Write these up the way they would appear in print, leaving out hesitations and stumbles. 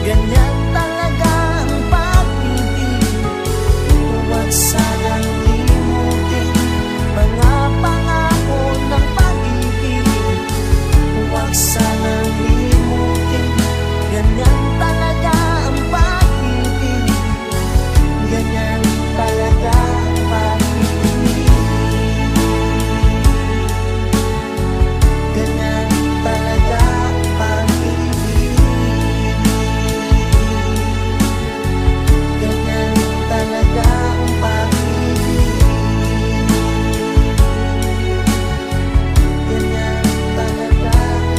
ganyan talaga ang pag-ibig. Huwag sanang limutin mga pangako ng pag-ibig. Huwag sanang limutin, ganyan talaga ang pag-ibig. Ganyan talaga ang pag-ibig. Ganyan talaga ang pag-ibig. Ganyan talaga ang pag-ibig. Ganyan talaga ang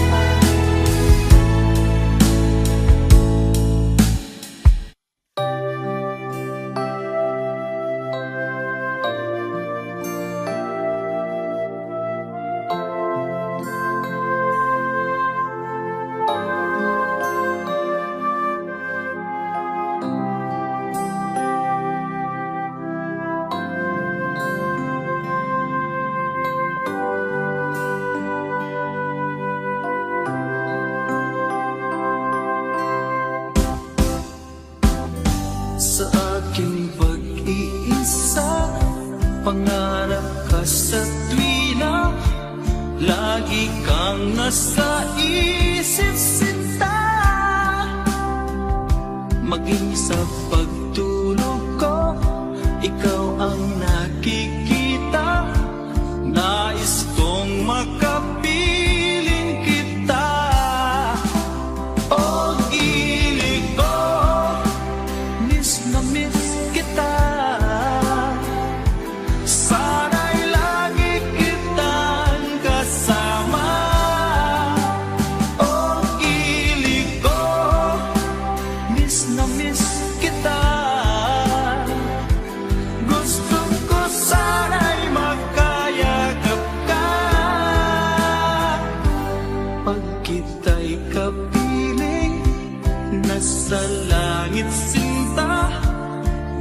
sa aking pag-iisa, pangarap ka sa tuwina, lagi kang nasa isip sinta. Maging sa pagtulog ko, ikaw ang nakikita. Nais kong makapiling kita. O gilig ko, miss na miss kita. Sana'y lagi kitang kasama. O gilig ko, miss na miss kita. Gusto ko sana'y magkayakap ka. Pag kita'y kapiling, nasa langit sinta,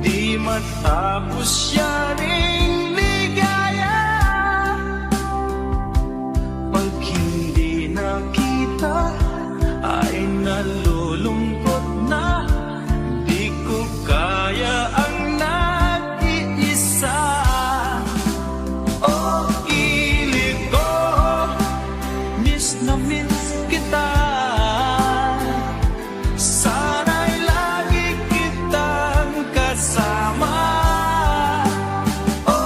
di matapos yaring ligaya. Pag hindi nakita, ay nalulungkot na. Di ko kaya ang nag-iisa. O ilig ko, miss na miss kita. Sana'y lagi kitang kasama. O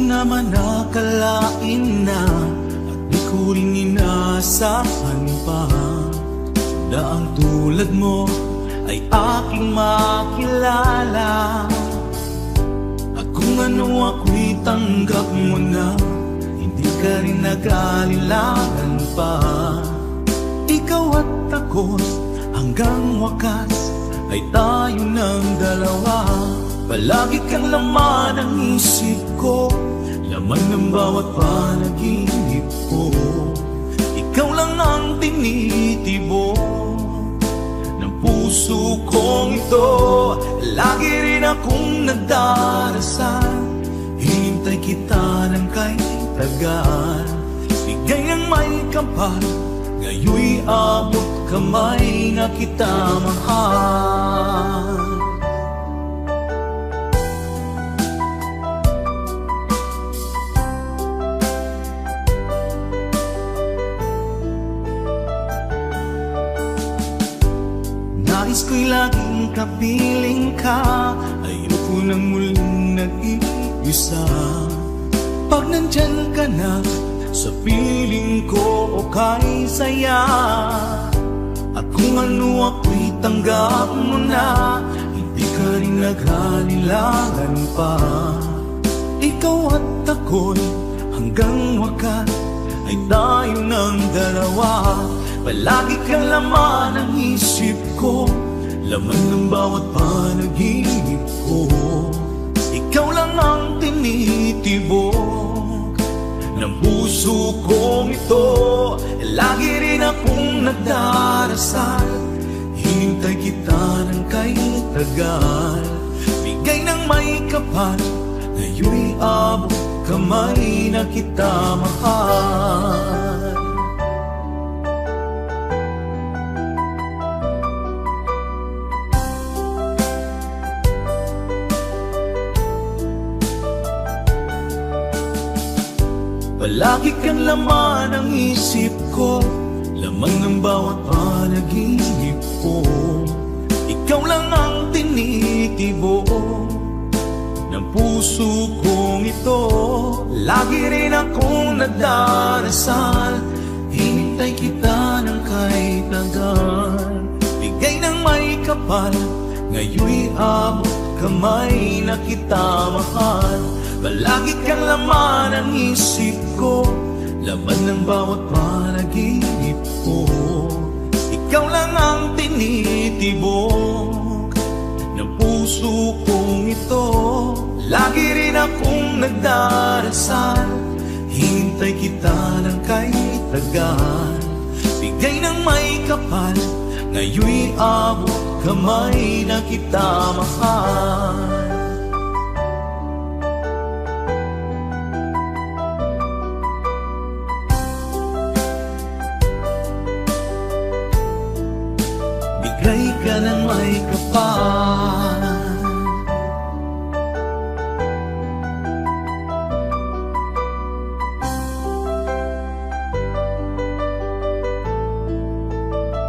naman akalain na at di ko rin inasahan pa na ang tulad mo ay aking makilala. At kung ano ako'y tanggap mo na, hindi ka rin nag-alilangan pa. Ikaw at ako hanggang wakas ay tayo ng dalawa. Palagi kang laman ng isip ko, laman ng bawat panaginip ko. Ikaw lang ang tinitibok ng puso kong ito. Lagi rin akong nagdarasal, hinintay kita ng kay tagal. Bigay ng may kapal, ngayoy abot kamay na kita mahal. Nais ko'y laging kapiling ka, ayoko nang muling nag-iisa. Pag nandyan ka na, sa piling ko okay saya. At kung ano ako'y tanggap mo na, hindi ka rin nag-alilangan pa. Ikaw at ako'y hanggang wakas ay tayo ng dalawa. Palagi kang laman ng isip ko, laman ng bawat panaginip ko. Ikaw lang ang tinitibok ng puso kong ito. Lagi rin akong nagdarasal, hinintay kita ng kay tagal. Bigay ng may kapal, ngayoy abot kamay na kita mahal. Palagi kang laman ng isip ko, laman ng bawat panaginip ko. Ikaw lang ang tinitibok ng puso kong ito. Lagi rin akong nagdarasal, hinintay kita ng kay tagal. Bigay ng may kapal, ngayoy abot kamay na kita mahal. Palagi kang laman ng isip ko, laman ng bawat panaginip ko. Ikaw lang ang tinitibok ng puso kong ito. Lagi rin akong nagdarasal, hintay kita ng kay tagal. Bigay ng may kapal, ngayoy abot kamay na kita mahal. Bigay ka ng may kapal,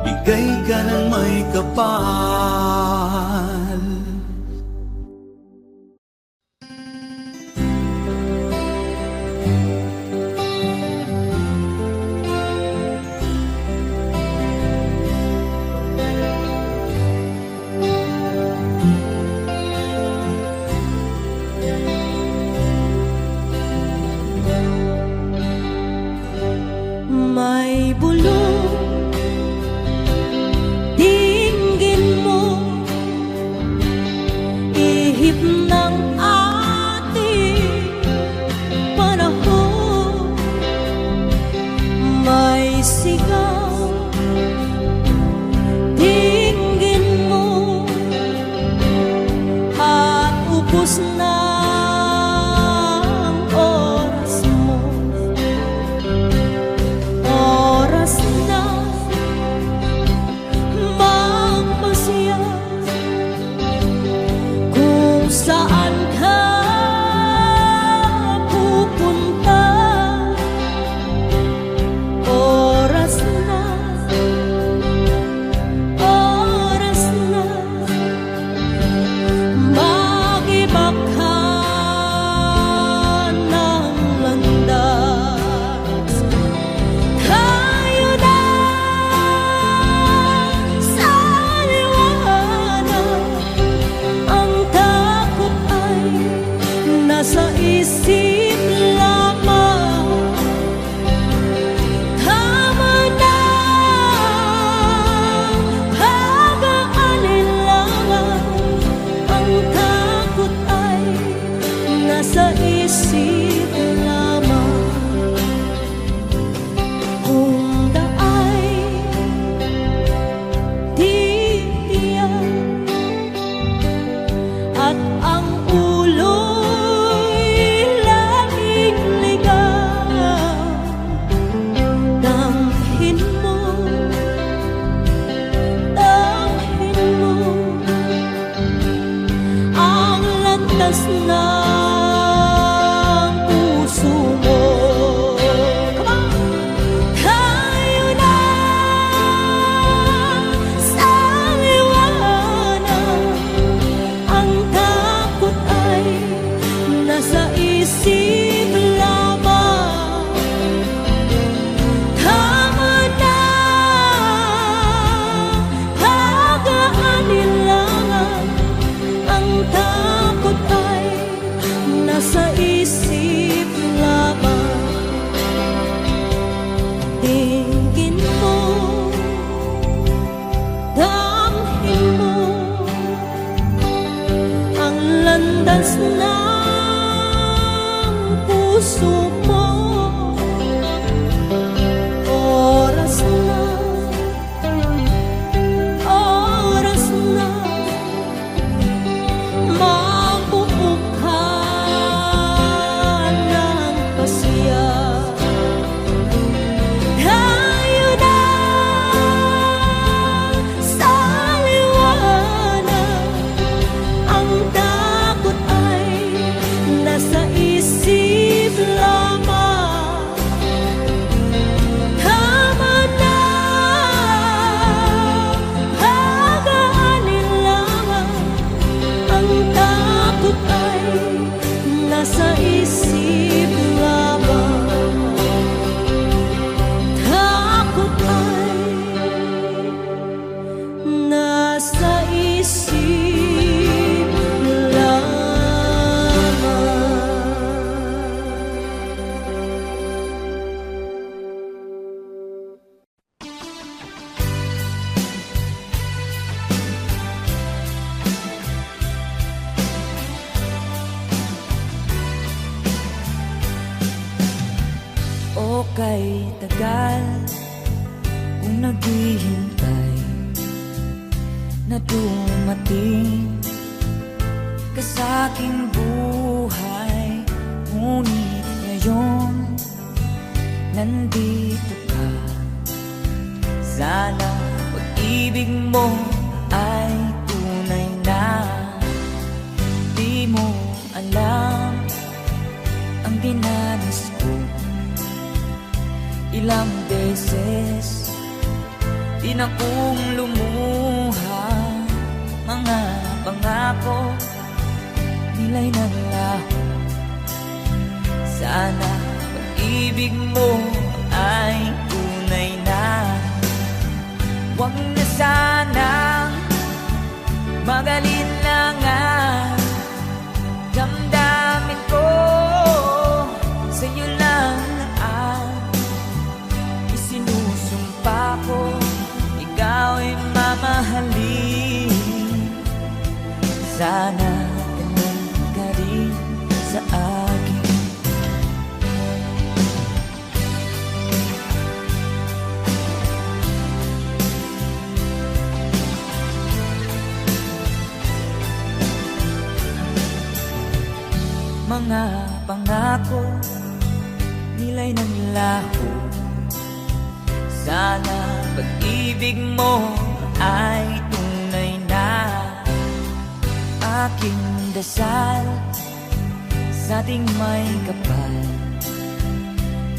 bigay ka ng may kapal. May bulong dinggin mo, ihip ng ating panahon. May sigaw dinggin mo, at ubos na saan ka landas ng puso mo. Come on! Tayo na sa liwanag, ang takot ay nasa isip lamang. Tama na, pag-aanilangan, ang takot ay nasa isip lamang. Tingin mo, damhin mo ang landas ng puso mo. Oras na, oras na, mabubuo ka ng pasya. Tayo na sa liwanag, ang takot ay nasa isip lamang. Tama na, pag-aanilangan, ang takot ay nasa isip lamang. Takot ay nasa isip lamang. O kay tagal kung naghihintay na dumating ka sa aking buhay, ngunit ngayon nandito ka. Sana pag-ibig mo ay tunay na. Di mo alam ang dinanas ko. Ilang beses din akong lumuha, mga pangako nila'y naglaho. Sana pag-ibig mo ay tunay na. Huwag na sanang mag-alinlangan, damdamin ko sa'yo lang ang isinusumpa ko. Ikaw ay mamahalin, sana ganun ka rin sa akin. Mga pangako nila'y naglaho. Sana pag-ibig mo ay tunay na. Aking dasal sa ating may kapal,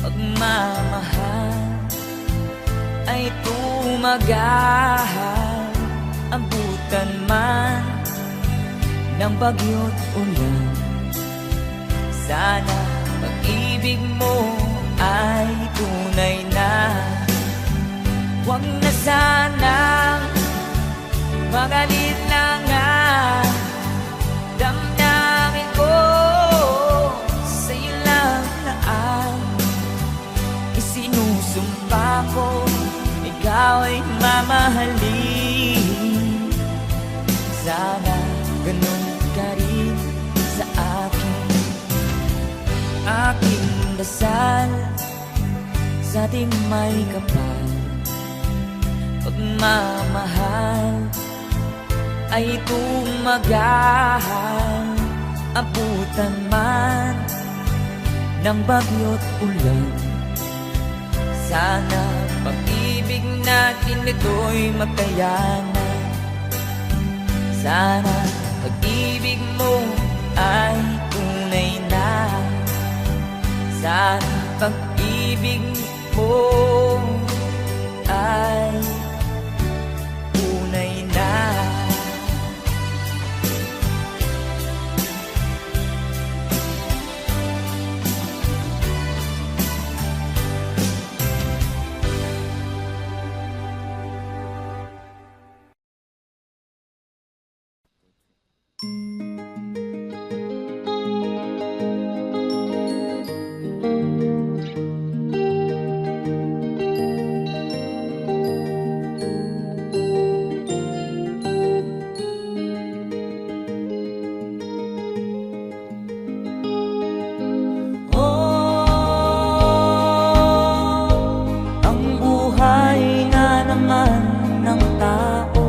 pagmamahal ay tumagahal. Abutan man ng bagyo't ulan, sana pag-ibig mo ay tunay na. Huwag na sanang mag-alinlangan, damdamin ko sa'yo lang na ang isinusumpa ko. Ikaw ay mamahalin, sana ganun ka rin sa akin. Aking dasal sa ating may kapal, pagmamahal ay tumagahal. Abutan man ng bagyo't ulan, sana pag-ibig natin ito'y makayanan. Sana pag-ibig mo ay pag-ibig mo ay tunay na. Ang buhay nga naman ng tao,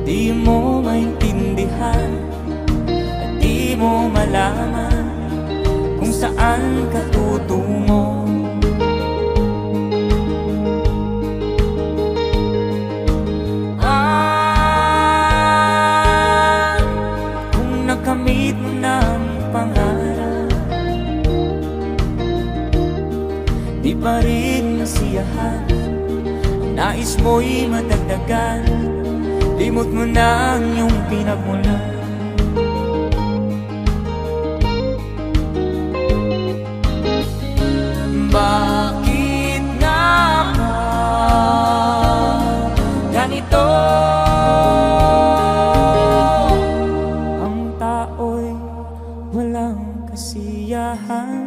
di mo maintindihan at di mo malaman kung saan ka tutungo. Kung nakamit mo ng pangarap, di pa rin nasiyahan, ang nais mo'y madagdagan, limot mo na ang iyong pinagmulan. Bakit nga ba ganito? Ang tao'y walang kasiyahan.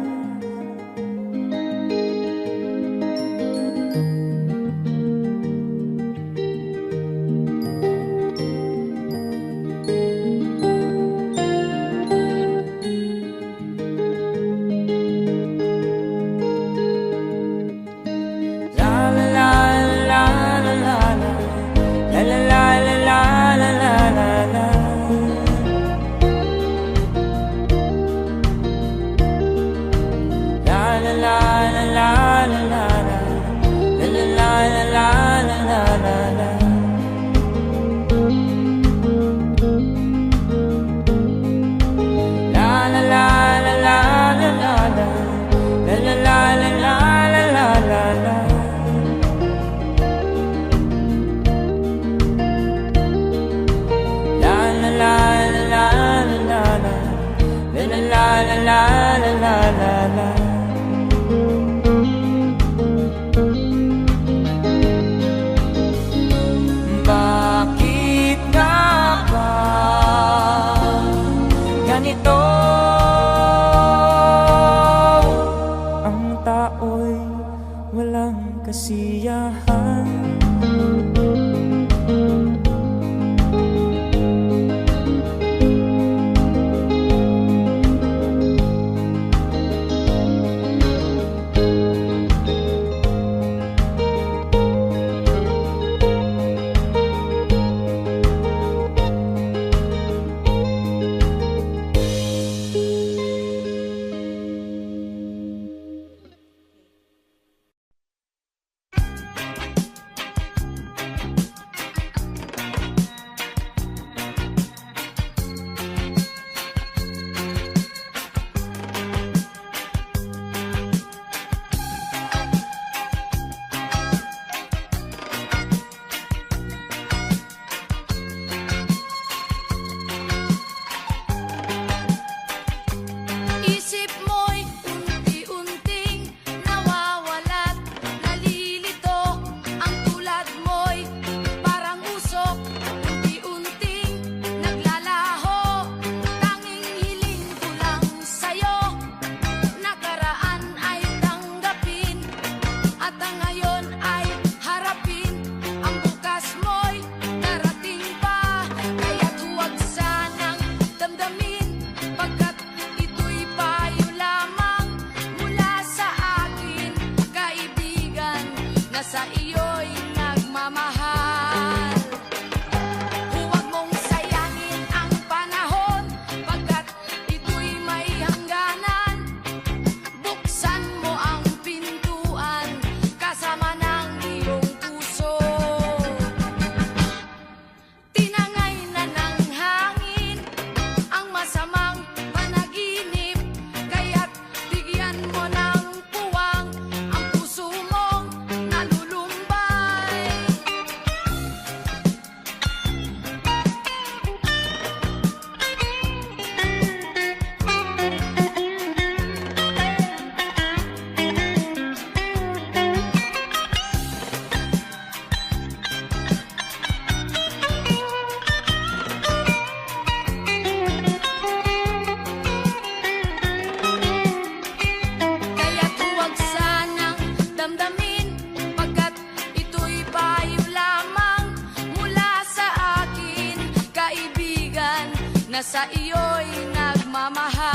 na sa iyo'y nagmamahal.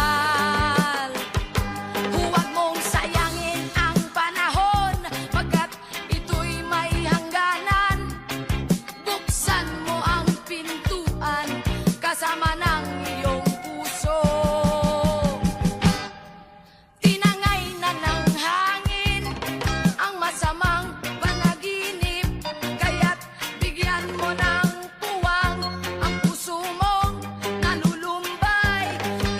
Huwag mong sayangin ang panahon, pagkat ito'y may hangganan. Buksan mo ang pintuan kasama ng iyong puso. Tinangay na ng hangin ang masamang panaginip, kaya't bigyan mo ng puwang ang puso mong nalulumbay.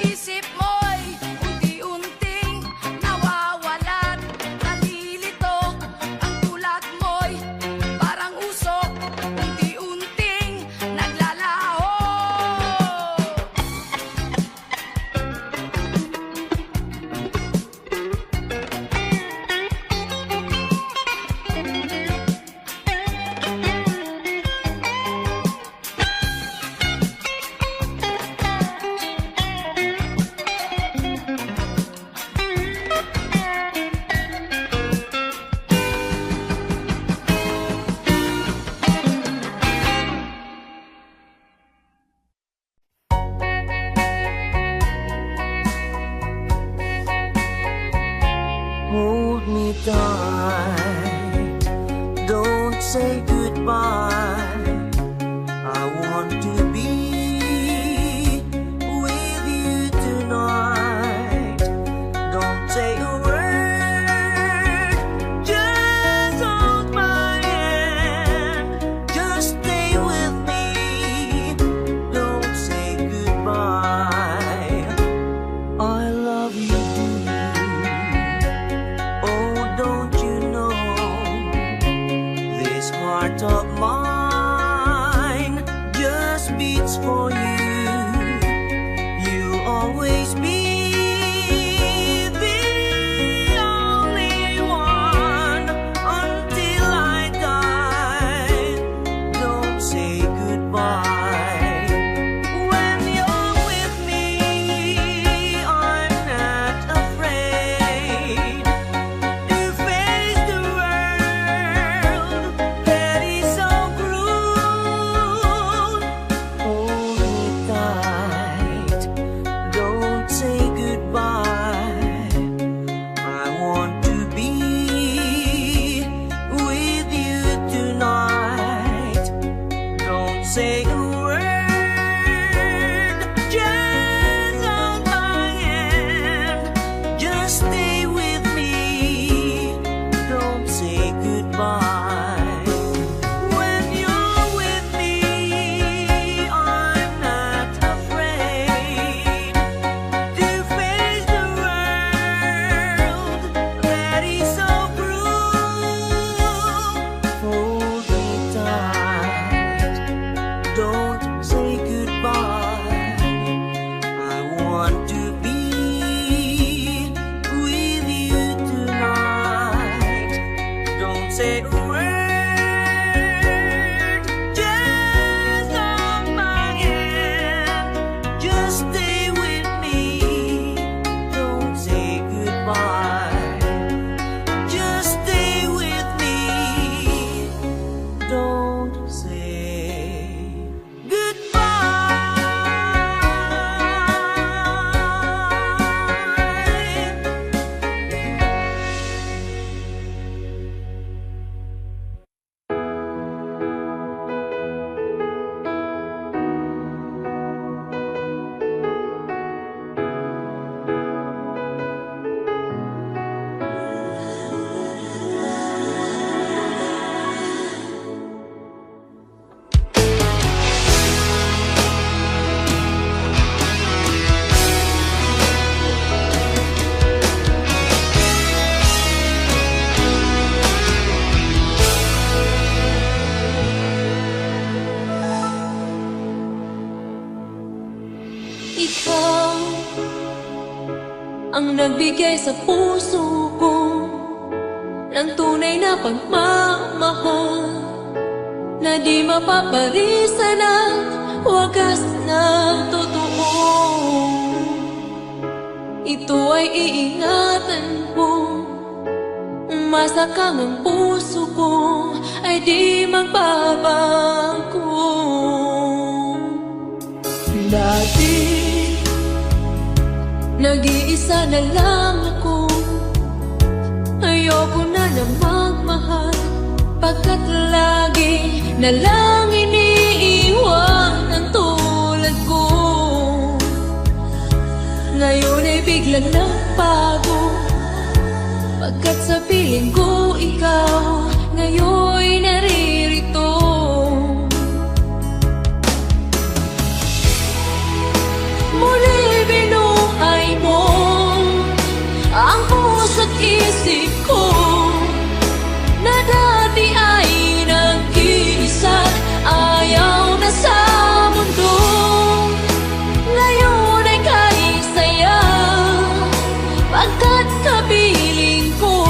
Isip mo'y unti-unting nawawalan, nalilito ang tulad mo'y parang usok, unti-unting naglalaho. Hold me tight, don't say goodbye. I want to be with you tonight. Don't say a word, just hold my hand. Just stay with me, don't say goodbye. I love you, oh, don't you know, this heart of mine just beats for you. You'll always be the only one until I die. Don't say goodbye. When you're with me, I'm not afraid to face the world that is so cruel. Hold me tight, don't say goodbye. I want to be with you tonight. Don't say a word, just hold my hand. Just stay with me, don't say goodbye. When you're with me, I'm not afraid to face the world that is so cruel. Hold me tight, don't say goodbye. I want to be with you tonight. Don't say a word, just hold my hand. Just stay with me, don't say goodbye. Just stay with me, don't say goodbye. Ikaw ang nagbigay sa puso ko ng tunay na pagmamahal na di mapaparisan at wagas na totoo. Ito ay iingatan ko, masakang ang puso ko ay di magbabago. Dati nag-iisa na lang ako. Ayoko na na magmahal, pagkat lagi na lang iniiwan ang tulad ko. Ngayon ay biglang nagbago, pagkat sa piling ko ikaw ngayon naririto. Muli binuhay mo ang puso't isip ko, na dati ay nag-iisa't ayaw na sa mundo. Ngayon ay kahit saya, pagkat kapiling ko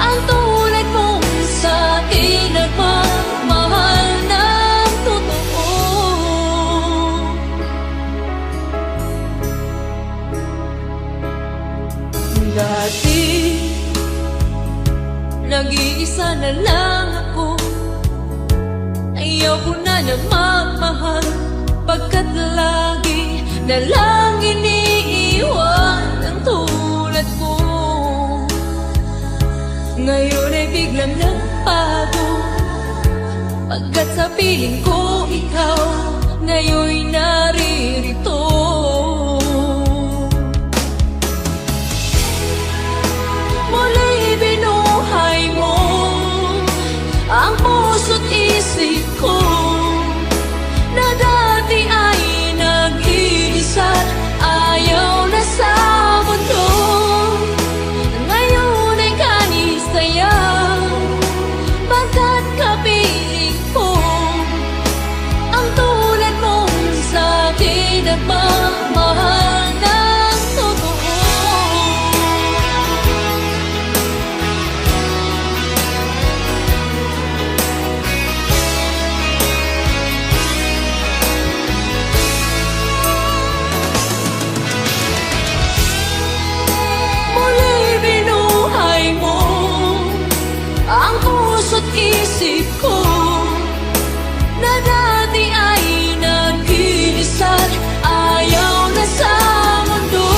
ang tulad mong sa'kin nagmamahal ng totoo. Dati nag-iisa na lang ako. Ayaw ko na na magmahal, pagkat lagi na lang iniiwan ang tulad ko. Ngayon ay biglang nagbago, pagkat sa piling ko ikaw ngayon naririto. Muli binuhay mo ang puso't isip ko, na dati ay nag-iisa't ayaw na sa mundo. Ngayon ay kahit saya, pagkat kapiling ko ang tulad mong sa'kin nagmamahal ng totoo. Muli binuhay mo ang puso't isip ko, na dati ay nag-iisa't ayaw na sa mundo.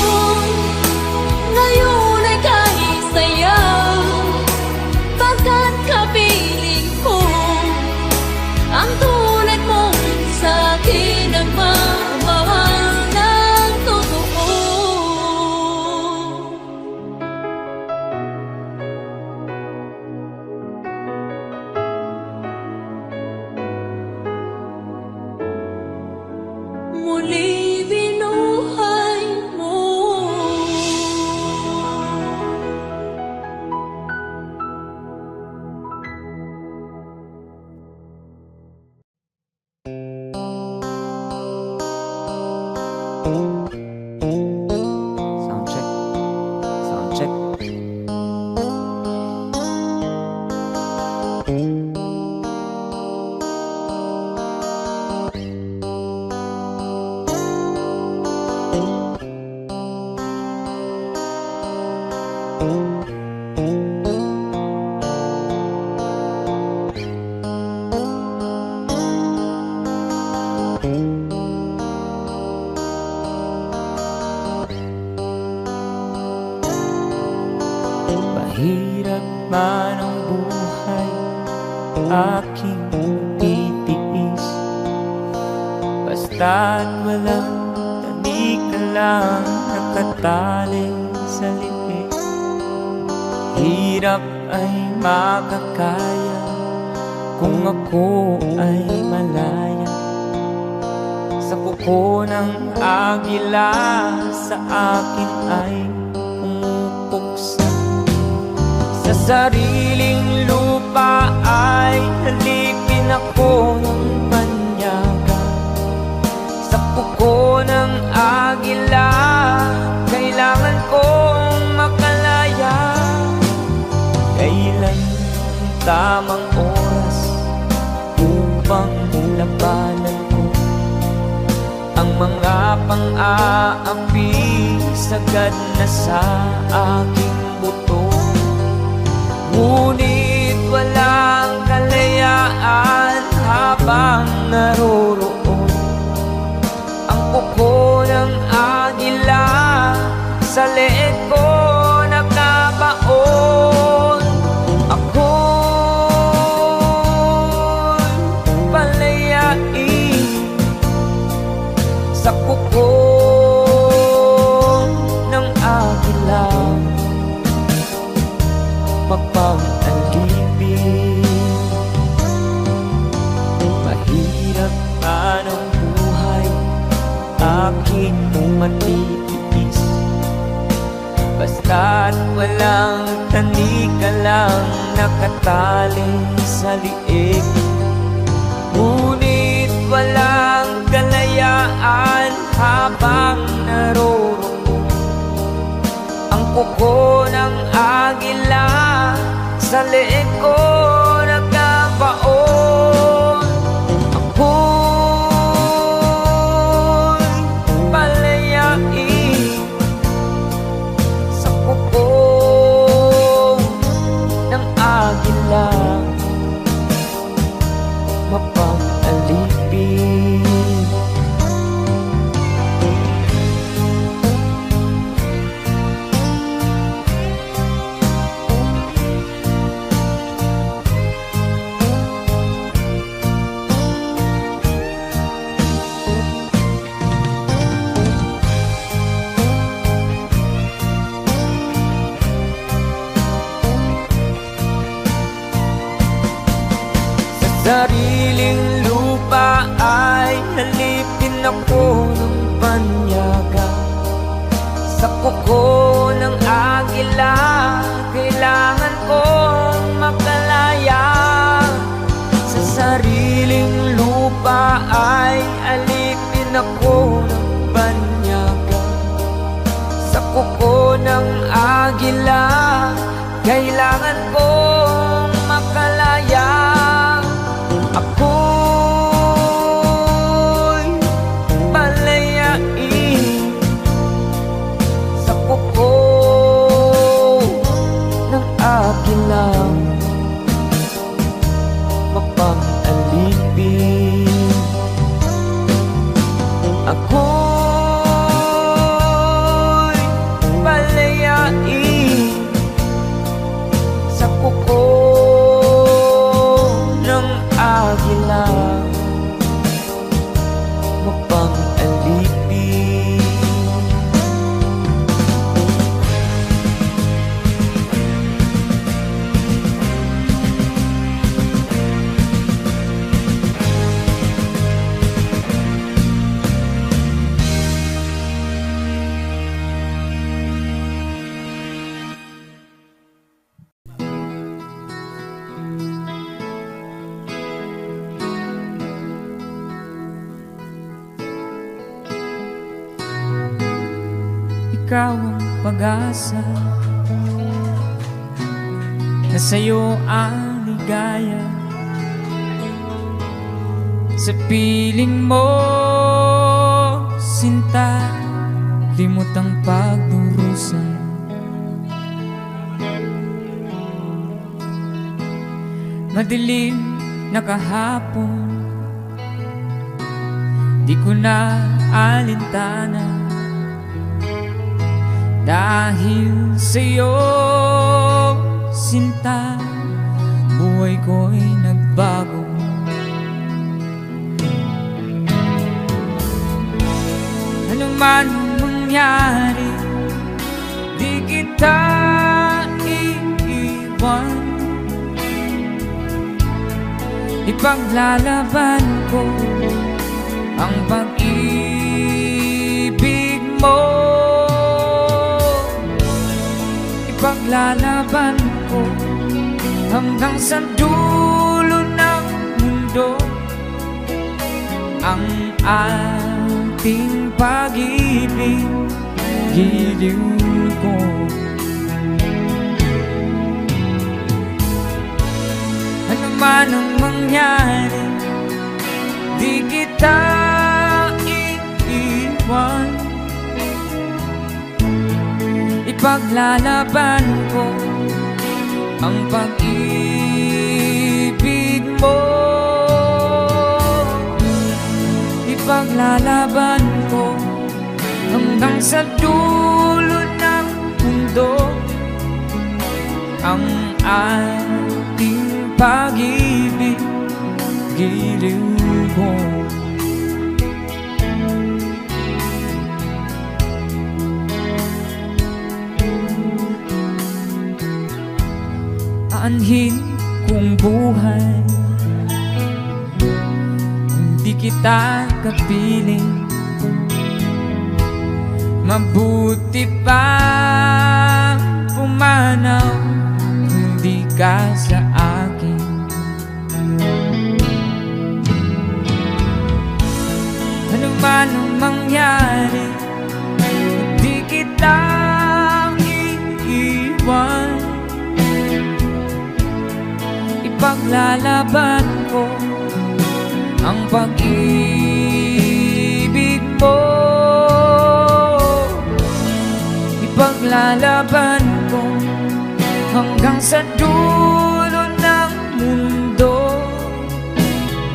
Ngayon ay kahit saya, pagkat kapiling ko ang tulad mong sa'kin nagmamahal ng totoo. Muli binuhay mo. Sound check. Sound check. Mahirap man ang buhay, aking titiis, basta't walang tanik ka lang nakatali sa liig. Hirap ay makakaya kung ako ay malaya sa kuko ng agila, sa akin ay pumupuksa. Sa sariling lupa ay halipin ako ng banyaga. Sa kuko ng agila, kailangan kong makalaya. Kailan ang tamang oras upang labanan ko ang mga pang-aapi sagad na sa aking buto? Ngunit walang kalayaan habang naroroon sa leeg ko nakabaon. Ako'y palayain sa kuko ng agila, mapang-alipin. Mahirap man ang buhay, aking matitiis, basta't walang tanika lang nakatali sa liig. Ngunit walang kalayaan habang naroroon ang kuko ng agila sa leeg ko nagkabaon. Ako'y palayain sa kuko ng agila, mapang-alipin. Sariling lupa ay halipin ako ng banyaga. Sa kuko ng agila, kailangan kong makalaya. Sa sariling lupa ay alipin ako ng banyaga. Sa kuko ng agila, kailangan kong makalaya. Ako'y palayain sa kuko ng agila, mapang-alipin. Ako'y palayain sa kuko ng agila, mapang-alipin. Ikaw ang pag-asa, na sa'yo ang ligaya. Sa piling mo, sinta, limot ang pagdurusa. Madilim na kahapon, di ko na alintana. Dahil sa'yo, sinta, buhay ko'y nagbago. Ano man mangyari, di kita iiwan. Ipaglalaban ko ang pag-ibig mo. Ipaglalaban ko hanggang sa dulo ng mundo ang ating pag-ibig, giliw ko. Ano man ang mangyari, di kita iiwan. Ipaglalaban ko ang pag-ibig mo. Ipaglalaban ko hanggang sa dulo ng mundo ang ating pag-ibig, giliw ko. Aanhin kong buhay kung di kita kapiling. Mabuti pa pumanaw kung di ka sa akin. Ano man ang mangyari, di kita iiwan. Ipaglalaban ko ang pag-ibig mo. Ipaglalaban ko hanggang sa dulo ng mundo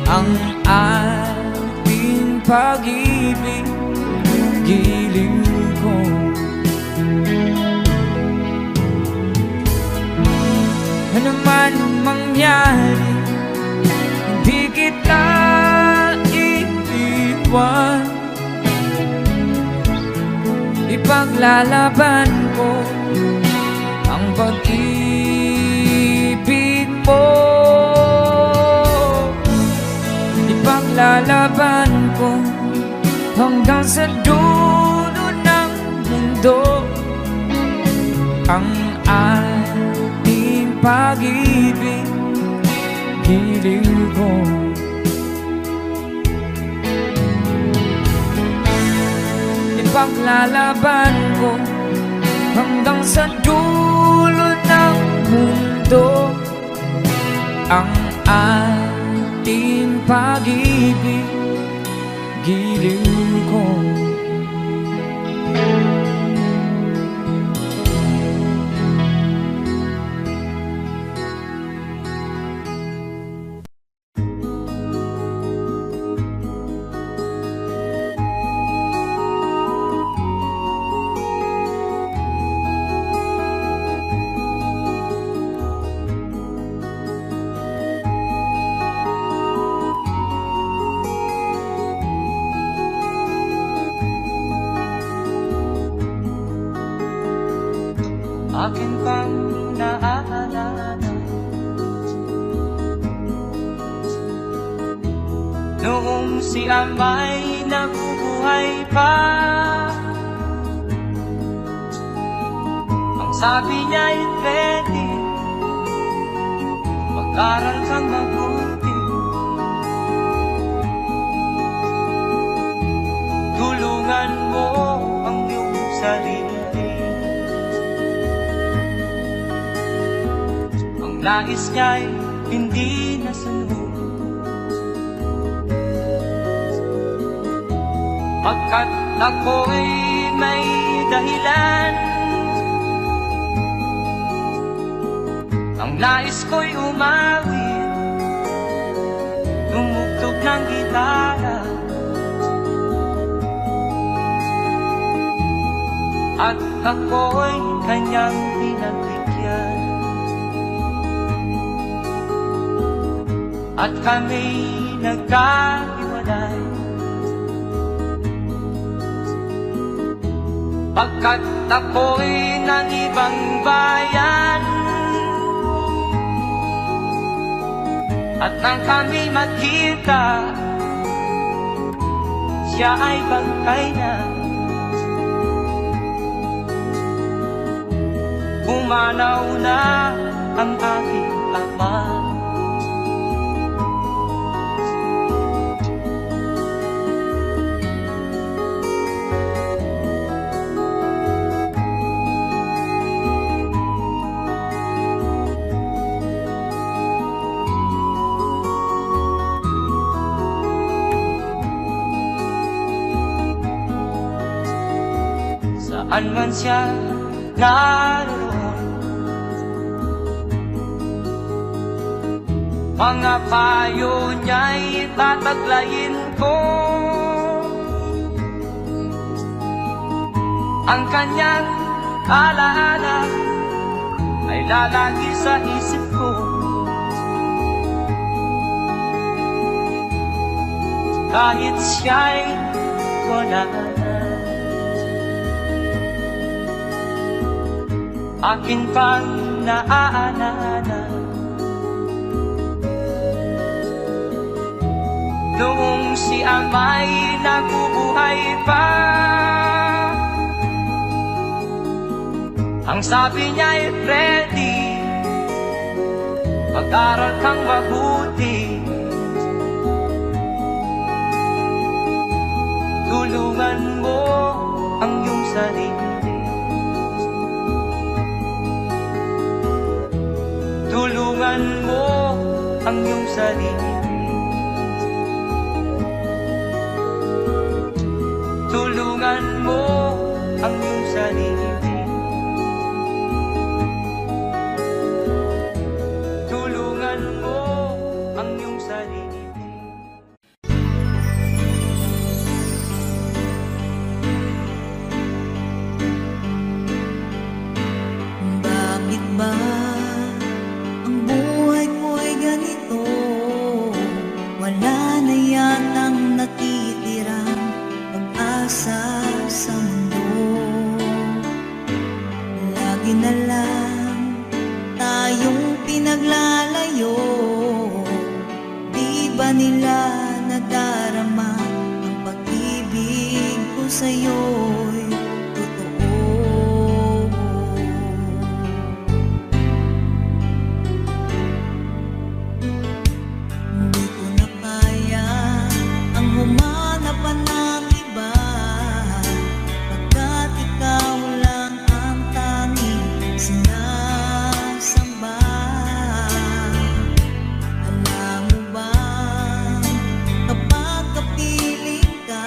ang ating pag-ibig, giliw ko. Ano man ang mangyari, hindi kita iiwan. Ipaglalaban ko ang pag-ibig mo. Ipaglalaban ko hanggang sa dulo ng mundo ang ating pag-ibig, giliw ko. Ipaglalaban ko hanggang sa dulo ng mundo ang ating pag-ibig, giliw ko. Akin pang naaalala noong si Amay nabubuhay pa. Ang sabi niya'y pwede mag-aral kang mabuti, tulungan mo ang iyong sarili. Nais niya'y hindi nasunod, pagkat ako'y may dahilan. Ang nais ko'y umawit, tumugtog ng gitara, at ako'y kanyang pinagbigyan. At kami nagkahiwalay, pagkat ako'y ng ibang bayan. At nang kami magkita, siya ay bangkay na. Pumanaw na ang aking ama. Saan man siya naroon, mga payo niya'y tataglayin ko. Ang kanyang alaala ay lalagi sa isip ko. Kahit siya'y wala na, akin pang naaalala noong si Amay nabubuhay pa. Ang sabi niya ay Freddy, mag-aral kang mabuti, tulungan mo ang iyong sarili, tulungan mo ang iyong sarili, tulungan mo ang iyong sarili, tulungan mo ang iyong sarili. Bakit ba ang buhay ko'y ganito? Wala na yatang natitirang pag-asa sa mundo. Lagi na lang tayong pinaglalayo. Di ba nila nadarama ang pag-ibig ko sa'yo'y totoo? Hindi ko na kaya ang humanap pa ng iba, pagkat ikaw lang ang tanging sinasamba. Alam mo ba, kapag kapiling ka,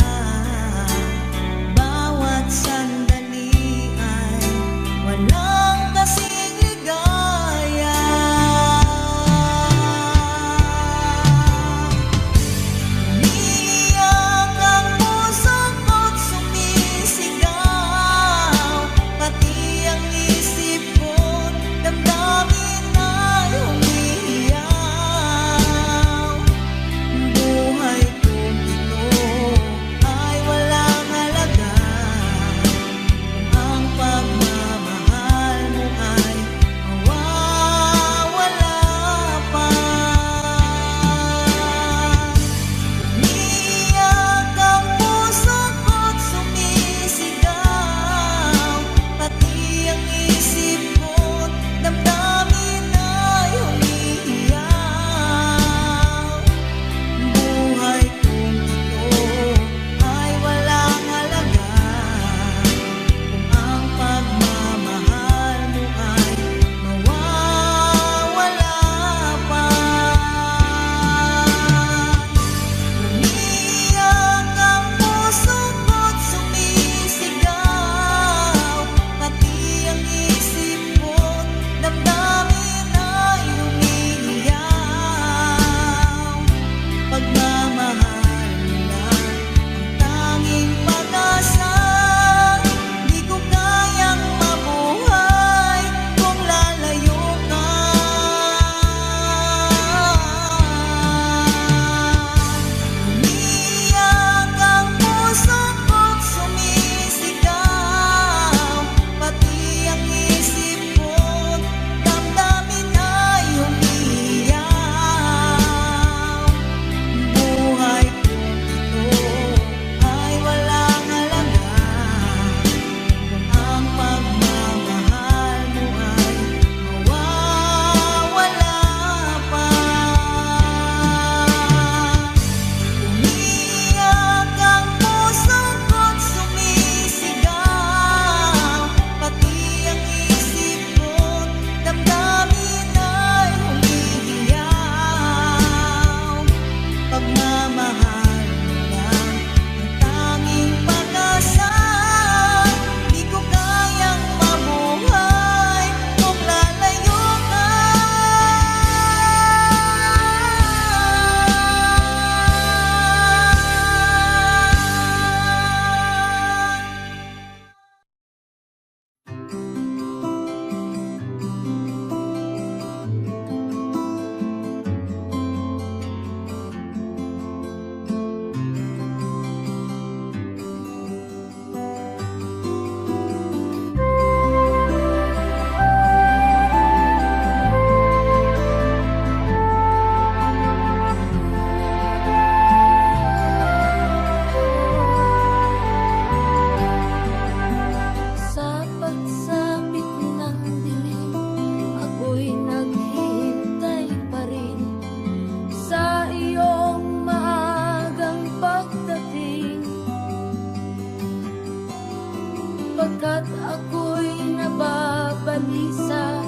Pagkat ako'y nababalisa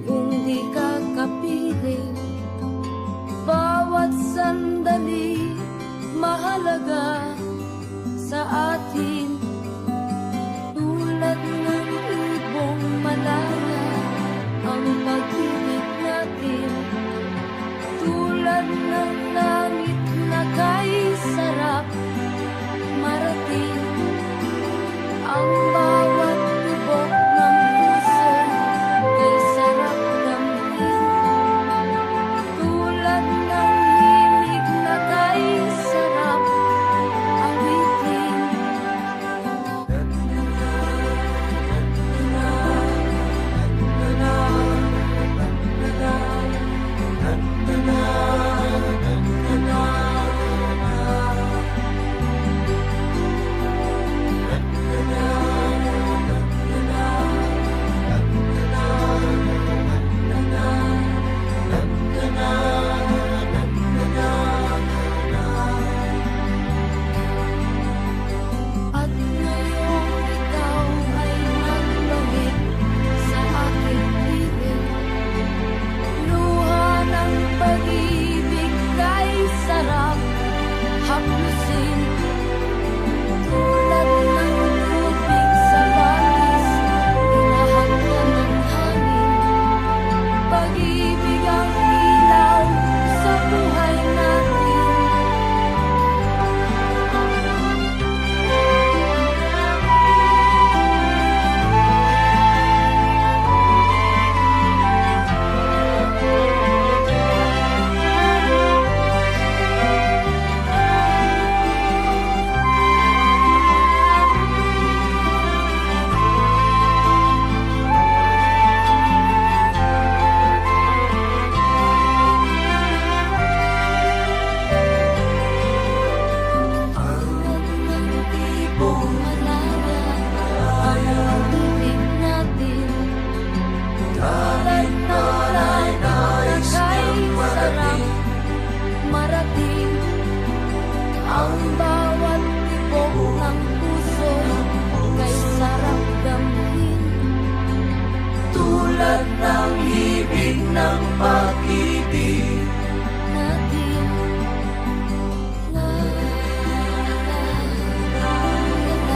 kung di ka kapiling. Bawat sandali mahalaga sa atin. Tulad ng ibong malaya ang pag-ibig natin. Tulad ng langit na kay sarap marating. Ang bawat tibok ng puso kay sarap damhin. Tulad ng himig na kay sarap awitin. At ngayong ikaw ay nagbalik sa aking piling. Luha ng pag-ibig kay sarap haplusin. Tulad ng tubig sa bagis, hinahagdan ng hangin. Pag-ibig ang ilaw sa buhay natin. Ang bawat tibok ng puso kay sarap damhin. Tulad ng hibig ng pag-ibig natin. La la la la la.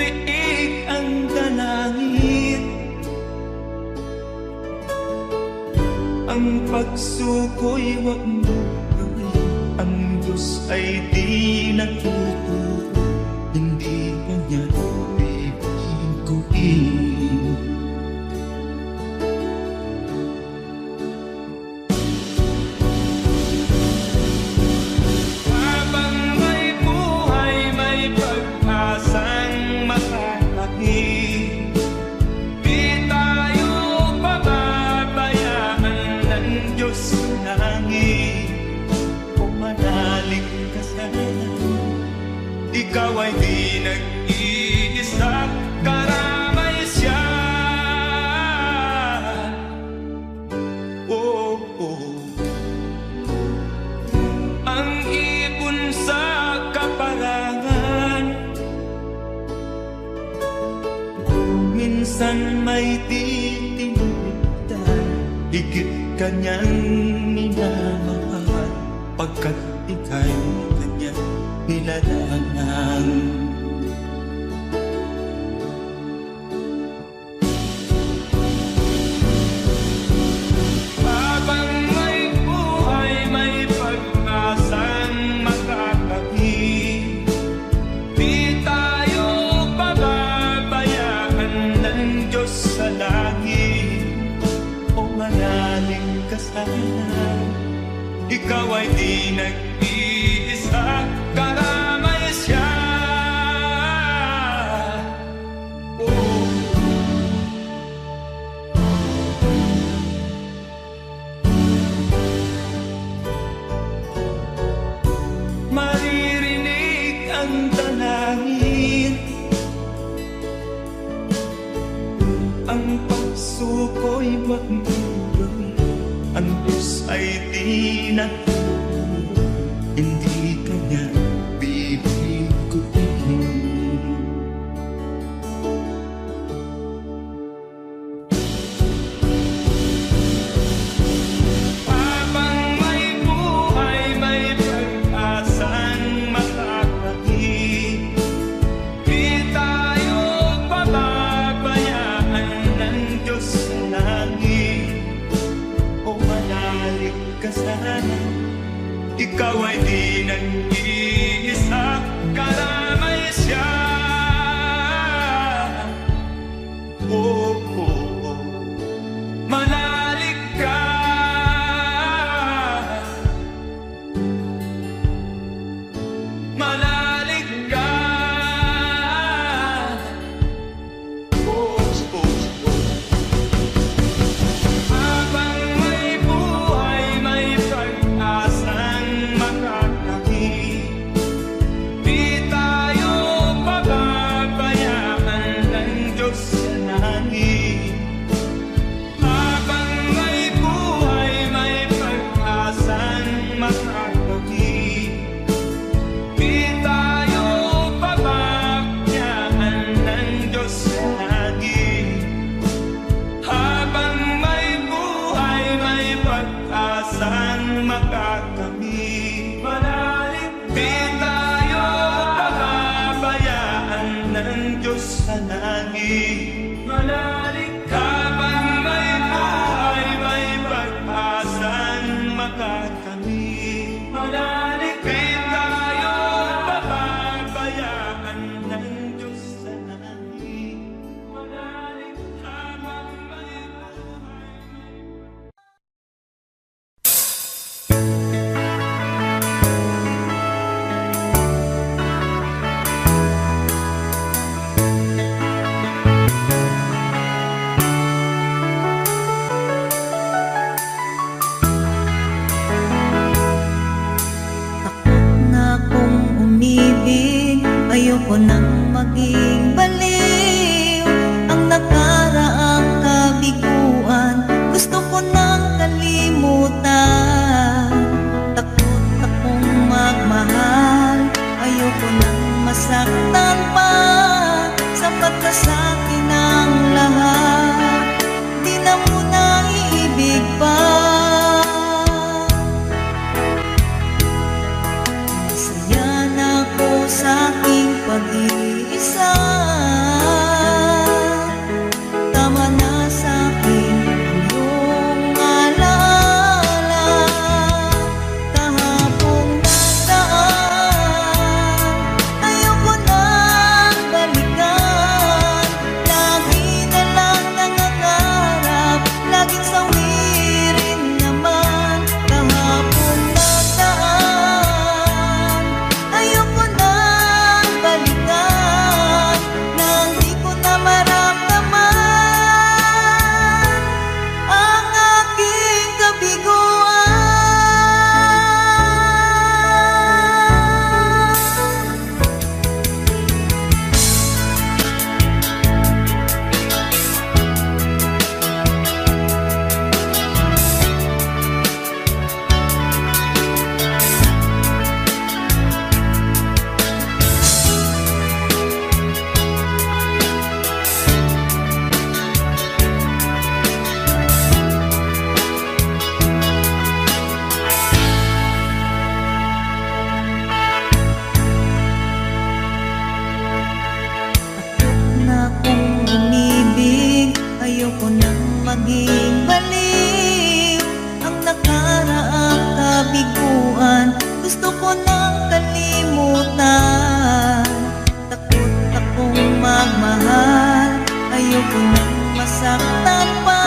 Maririnig ang dalangin, ang pagsuko'y huwag mo gawin. Ang Diyos ay di nagtuturo, hindi kanya bibiguin. Habang may buhay, may pag-asang makalaki. Di tayo pababayaan ng Diyos sa langit. Kung manalig ka sana, ikaw ay di nag-iisa, karamay siya. Oh, oh. Ang ibon sa kaparangan, minsan may titinitan, higit kanyang minamahal, pagkat ika'y kanyang nilalangan. Habang may buhay, may pag-asang makakakit. Di tayo pababayaan ng Diyos sa langit. O manalig ka sana, ikaw ay di nag-iisa, karamay siya. Oh. Maririnig ang dalangin, ang pagsuko'y huwag mo gawin. Ang Diyos ay di nagtuturo, hindi kanya bibiguin. Habang may buhay, may pag-asang makakakit. Di tayo pababayaan ng Diyos sa langit. O manalig ka sana, ikaw ay di nag-iisa, karamay siya. Oh, oh, oh. Manalig ka, manalig ka. Oh, oh, oh. Habang may buhay, may pag-asang makakakit. Di tayo pababayaan ng Diyos sa langit. Habang may buhay, may pag-asang makakakit. Di tayo pababayaan ng Diyos sa langit. Habang may buhay, may pag-asang makakamit. Manalig, di tayo pababayaan ng Diyos sa langit. Manalig, habang may buhay, may pag-asang makakamit. Manalig, di tayo pababayaan ng Diyos sa langit. Manalig, habang may buhay, Takot na akong umibig, ayoko nang maging baliw. Ang nakaraang kabiguan, gusto ko nang kalimutan. Takot akong magmahal, ayoko nang masaktan pa. Sapat na sa'kin ang lahat, di na muna iibig pa. Masaya na ako sa aking pag-iisa. maging baliw ang nakaraang kabiguan. Gusto ko nang kalimutan. Takot akong magmahal, ayoko nang masaktan pa.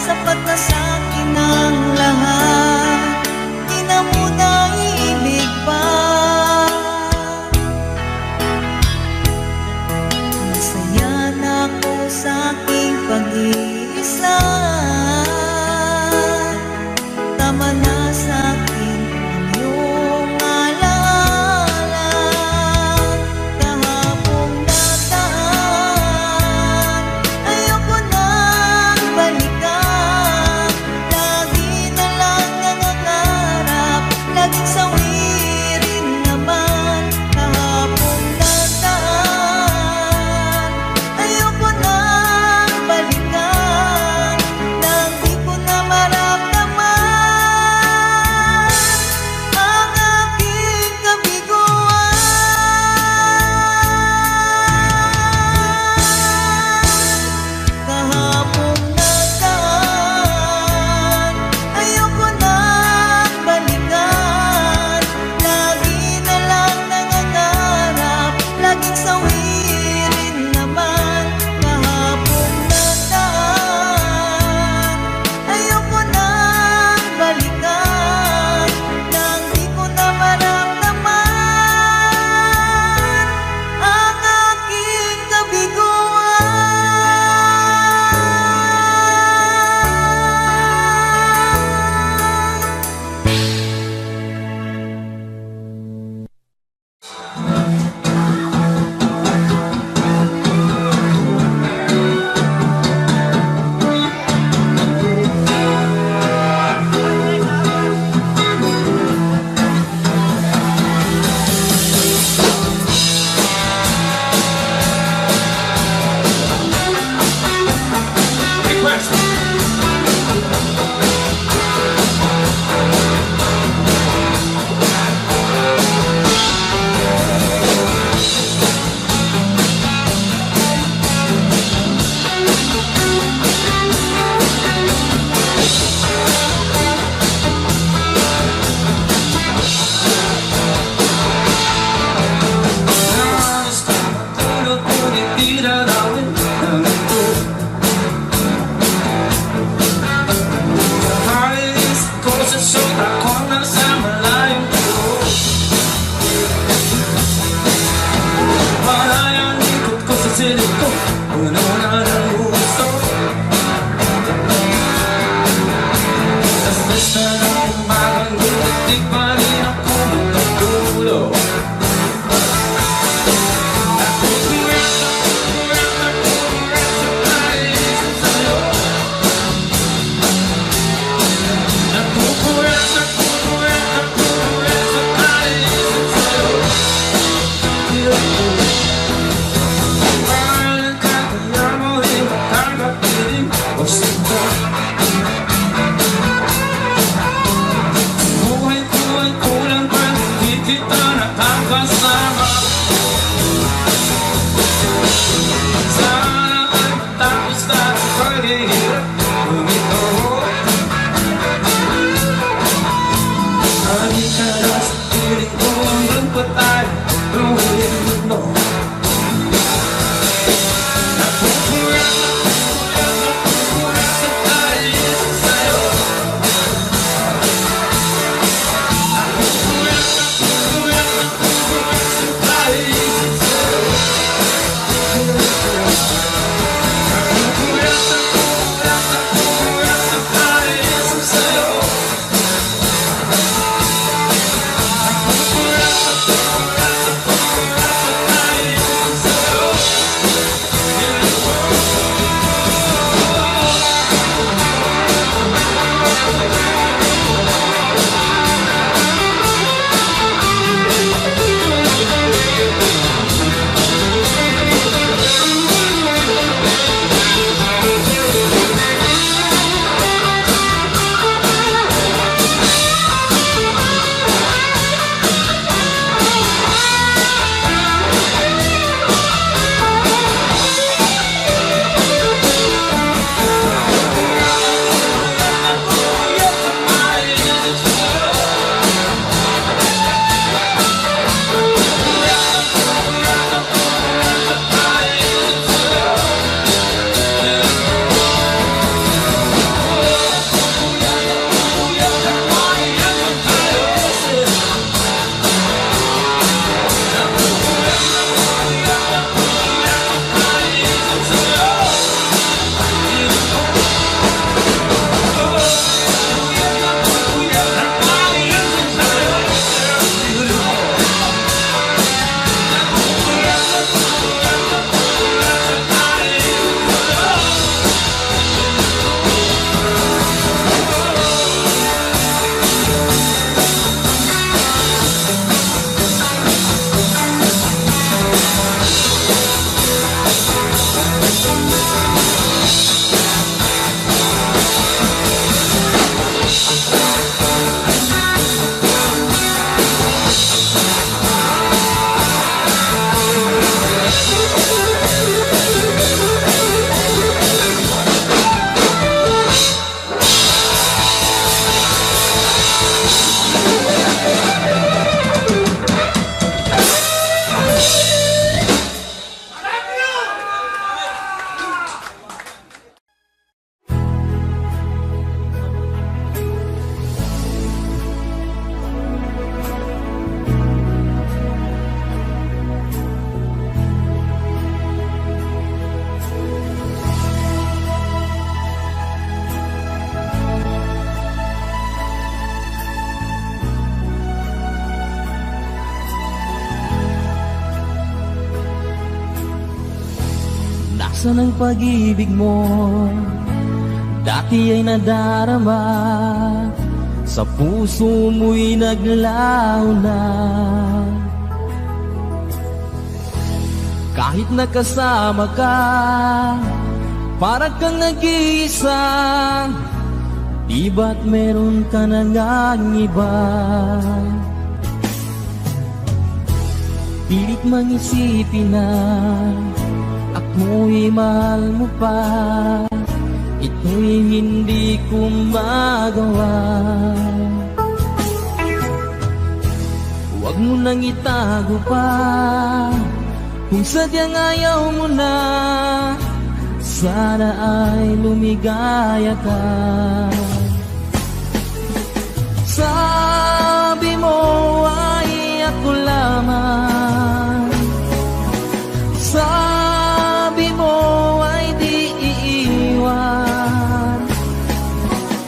Sapat na sa'kin ang lahat, di na muna ibig pa. Masaya na ako sa aking pag-iisa. Tama na sa'kin ang iyong alaala. Kahapong nataan, ayoko nang balikan. Lagi na lang nangangarap, laging sawirin naman. Kahapong nataan, ayoko nang balikan. Asan ang pag-ibig mo? Dati ay nadarama, sa puso mo'y naglaho na. Kahit nakasama ka, para kang nag-iisa. Di ba't meron ka na ngang iba? Pilit mang isipin na ako'y mahal mo pa. Ito'y hindi ko magawa. Huwag mo nang itago pa, kung sadyang ayaw mo na. Sana ay lumigaya ka. Sabi mo ay ako lamang, sabi mo ay di iiwan,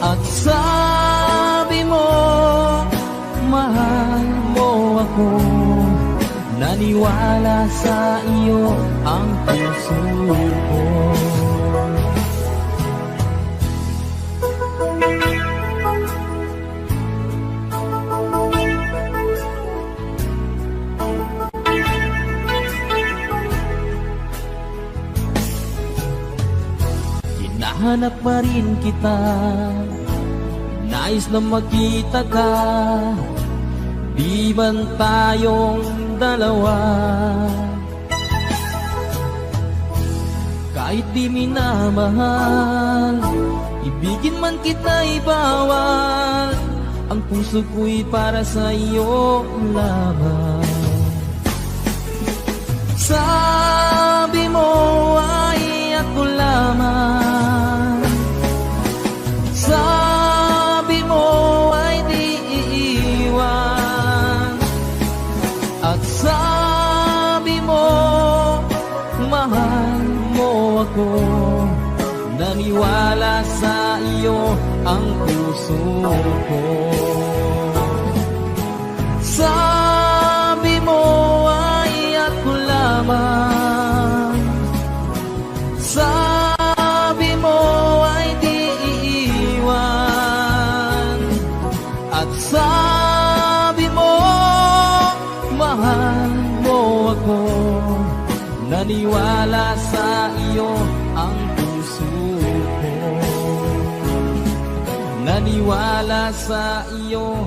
at sabi mo mahal mo ako. Naniwala sa iyo ang puso ko. Hinahanap pa rin kita, nais na makita ka. Di man tayong dalawa, kahit di minamahal, ibigin man kita'y bawal. Ang puso ko'y para sa iyo lamang. Sabi mo ay ako lamang, sabi mo ay di iiwan, at sabi mo mahal mo ako. Naniwala sa iyo ang puso ko. Sabi mo ay ako lamang, sabi mo ay di iiwan, at sabi mo mahal mo ako. Naniwala sa iyo ang puso ko. Naniwala sa iyo